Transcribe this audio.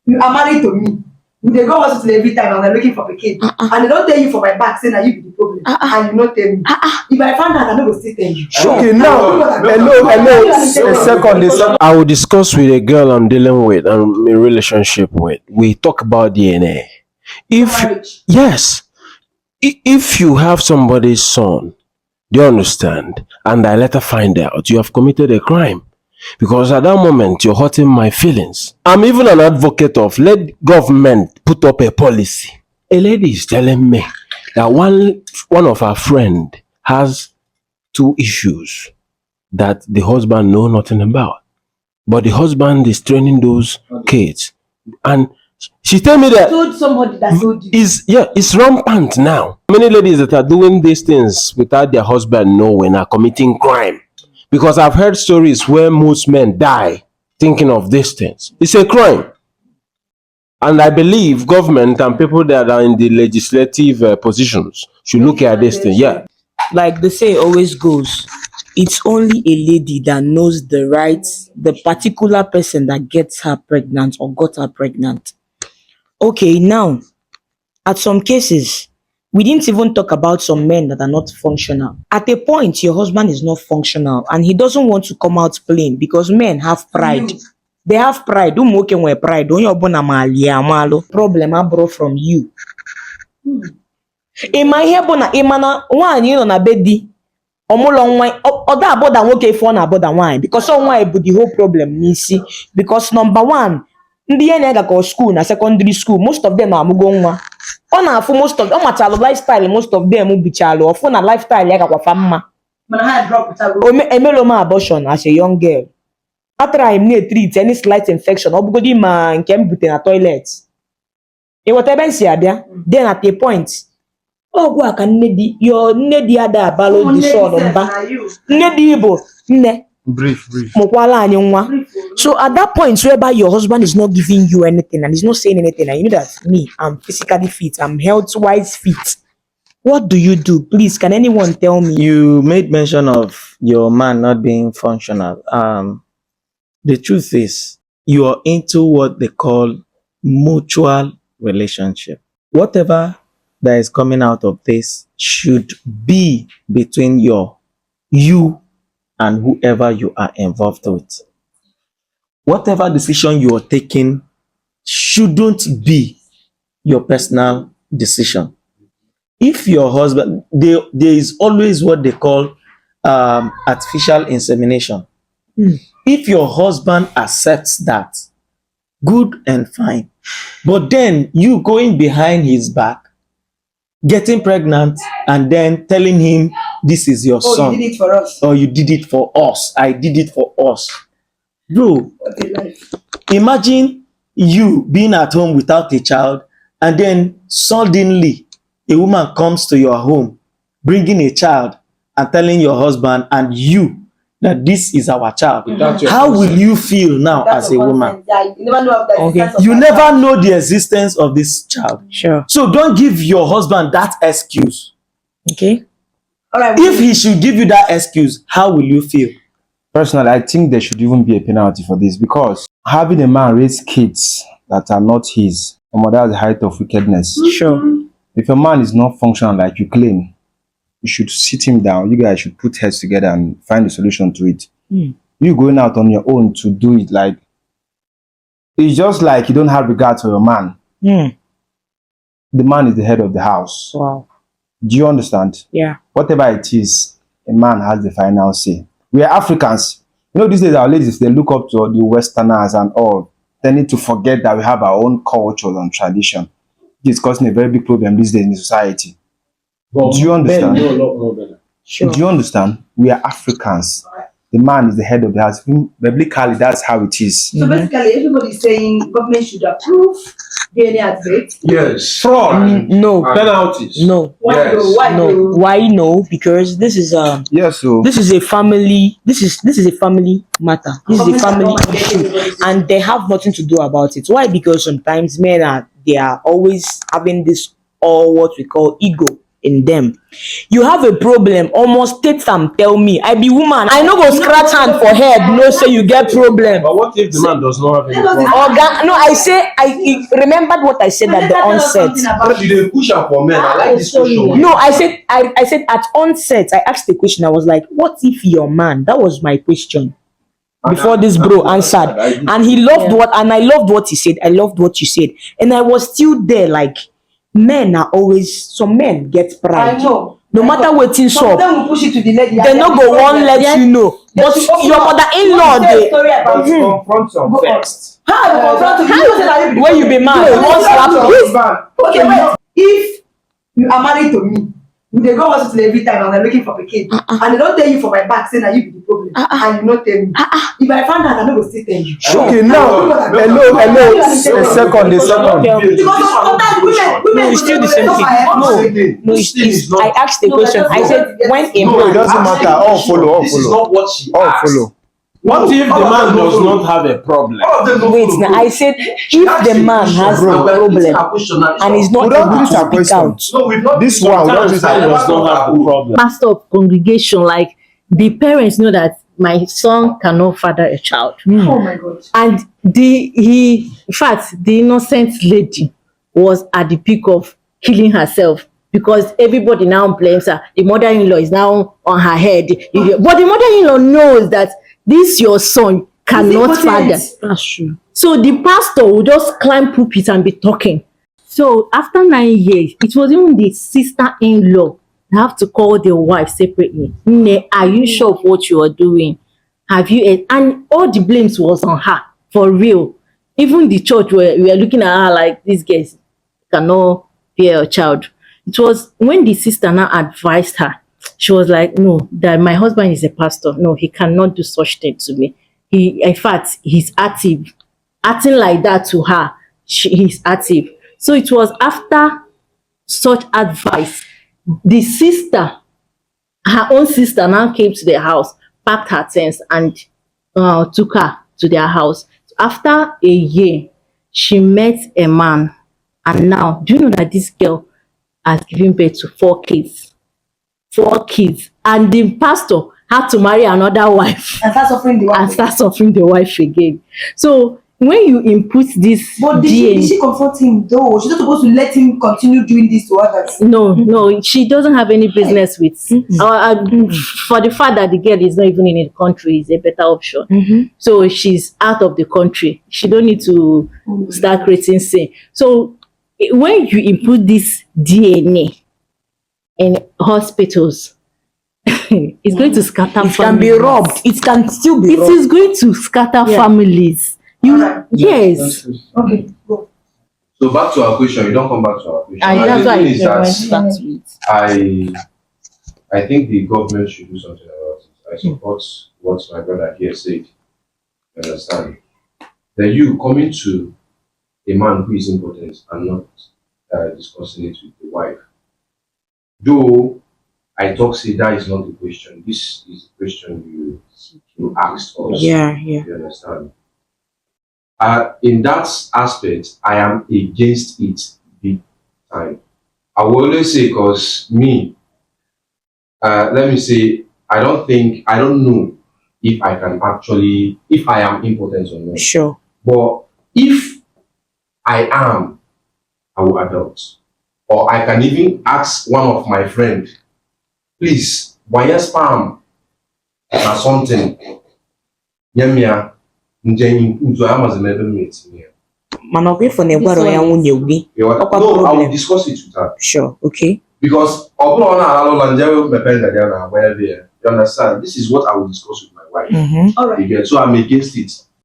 You are married to me. They go hospital every time and they're looking for a kid. And they don't tell you for my back saying that you be the problem. And you not tell me. If I find out, I will still tell you. Sure. Okay, now, hello. A second. I will discuss with a girl I'm dealing with and in a relationship with. We talk about DNA. If you have somebody's son, do you understand? And I later find out you have committed a crime. Because at that moment, you're hurting my feelings. I'm even an advocate of let government put up a policy. A lady is telling me that one of her friend has 2 issues that the husband know nothing about. But the husband is training those kids. And she tell me that told somebody that told you. It's rampant now. Many ladies that are doing these things without their husband knowing are committing crime. Because I've heard stories where most men die thinking of these things. It's a crime. And I believe government and people that are in the legislative positions should look at this thing. Yeah. Like the saying always goes, it's only a lady that knows the particular person that gets her pregnant or got her pregnant. Okay, now, at some cases, we didn't even talk about some men that are not functional. At a point, your husband is not functional and he doesn't want to come out plain because men have pride. They have pride. Don't moke with pride. Don't you problem I brought from you. In my hair, imana one you on a bedi. Omolong wine. Oda about that woke phone about that wine because someone but the whole problem nisi because number one, ndị ene ga go school na secondary school most of them are mugo nwa. Ọ na-afụ most of them machalo lifestyle most of them bichalo ọfụ na lifestyle ya gakwa fa mma. Mana ha drop tago. Emelo ma abortion as a young girl. After I need treat any slight infection obugodi ma nke m bute na toilet. E whatever nsi abia then at a point ogwu aka nne di your nne di ada abalo di son mba. Nne di ibo nne brief. So at that point whereby your husband is not giving you anything and he's not saying anything and you know that me, I'm physically fit, I'm health-wise fit. What do you do? Please, can anyone tell me? You made mention of your man not being functional. The truth is you are into what they call mutual relationship. Whatever that is coming out of this should be between you and whoever you are involved with. Whatever decision you are taking shouldn't be your personal decision. If your husband, there is always what they call artificial insemination. If your husband accepts that, good and fine. But then you going behind his back, getting pregnant, and then telling him this is your son. You did it for us. Or you did it for us. I did it for us. Bro, imagine you being at home without a child and then suddenly a woman comes to your home bringing a child and telling your husband and you that this is our child. How will you feel now as a woman? You never know the existence of this child. Sure. So don't give your husband that excuse. Okay. All right. If he should give you that excuse, how will you feel? Personally, I think there should even be a penalty for this because having a man raise kids that are not his, that's the height of wickedness. Sure. If a man is not functional like you claim, you should sit him down. You guys should put heads together and find a solution to it. You going out on your own to do it, like, it's just like you don't have regard for your man. The man is the head of the house. Wow. Do you understand? Yeah. Whatever it is, a man has the final say. We are Africans. You know, these days our ladies, they look up to the Westerners and all. They need to forget that we have our own culture and tradition. It's causing a very big problem these days in society. But do you understand? Sure. Do you understand? We are Africans. The man is the head of the house. Biblically, that's how it is. So basically, everybody is saying government should approve DNA advert. Yes. Fraud. No. Penalties. No. Why Yes. no? Why No. no? Why no? Because this is Yes, so this is a family. This is a family matter. This is a family issue, and they have nothing to do about it. Why? Because sometimes men are always having this what we call ego. in them. You have a problem, almost state am tell me. I be woman, I no go scratch hand for head, no say you get problem. But what if the man does not have any problem? Oga, no, I remembered what I said at the onset. You dey push am for men. I like this question. No, I said at onset, I asked the question. I was like, what if your man? That was my question. Before this bro answered. And he loved I loved what he said. I loved what you said. And I was still there, like, men are always, some men get pride. I know. No matter what in Some shop, of them will push it to the lady. they no go one let you know. But your mother-in-law, they Confront some first. How I confront you? when you be man, you won't slap you. Okay, wait. If you are married to me, you dey go hospital every time and I'm looking for a kid, and they don't tell you for my back, say that you be the problem, and you not tell me. If I find out, I no go still tell you. Okay, now, hello. A second. Because sometimes women No, it's still the same thing. No, it's I asked the question. I said, when a No, it man, doesn't matter. All follow. This is not what she All asked. follow. What if the man does not have a problem? wait, now I said, if the man has a problem and is not We don't able finish our to speak question. out, No, we've not. This one, we don't Sometimes use I our does not have a problem. Pastor of congregation, like the parents know that my son cannot father a child. Oh my God. And in fact, the innocent lady was at the peak of killing herself because everybody now blames her. The mother-in-law is now on her head. But the mother-in-law knows that this your son cannot father. that's true. So the pastor will just climb pulpit and be talking. So after 9 years, it was even the sister-in-law that have to call the wife separately. Nne, are you sure of what you are doing? Have you? And all the blames was on her, for real. Even the church we were looking at her like, these guys cannot bear a child. It was when the sister now advised her, she was like, no, that my husband is a pastor. No, he cannot do such thing to me. In fact, he's acting like that to her. He's active. So it was after such advice, the sister, her own sister now came to their house, packed her things and took her to their house. After a year, she met a man. And now, do you know that this girl has given birth to 4 kids? 4 kids. And the pastor had to marry another wife And start suffering the and wife. start suffering the wife again. So when you input this But did DNA, she confront him though? She's not supposed to let him continue doing this to others. no, she doesn't have any business with. For the fact that the girl is not even in the country is a better option. So she's out of the country. She don't need to start creating sin. So when you input this DNA in hospitals, it's going to scatter. It can be families. robbed. It can still be It robbed. is going to scatter families. Alright. Yes. Okay, go. So back to our question, you don't come back to our question. That's why The thing is I that went back to it. I think the government should do something about it. I support what my brother here said. You understand? That you coming to a man who is impotent and not discussing it with the wife. Though I talk say that is not the question. This is the question you asked us. Yeah. You understand? In that aspect, I am against it big time. I will always say, because me, let me say, I don't know if I can actually, if I am impotent or not. Sure. But if I am, I will adopt. Or I can even ask one of my friends, please, why spam or something? Yemia, Man, okay for never ya nwunye gị. No, I will discuss it with her. Sure, okay. Because you understand? This is what I will discuss with my wife. Alright. You get? So I'm against it.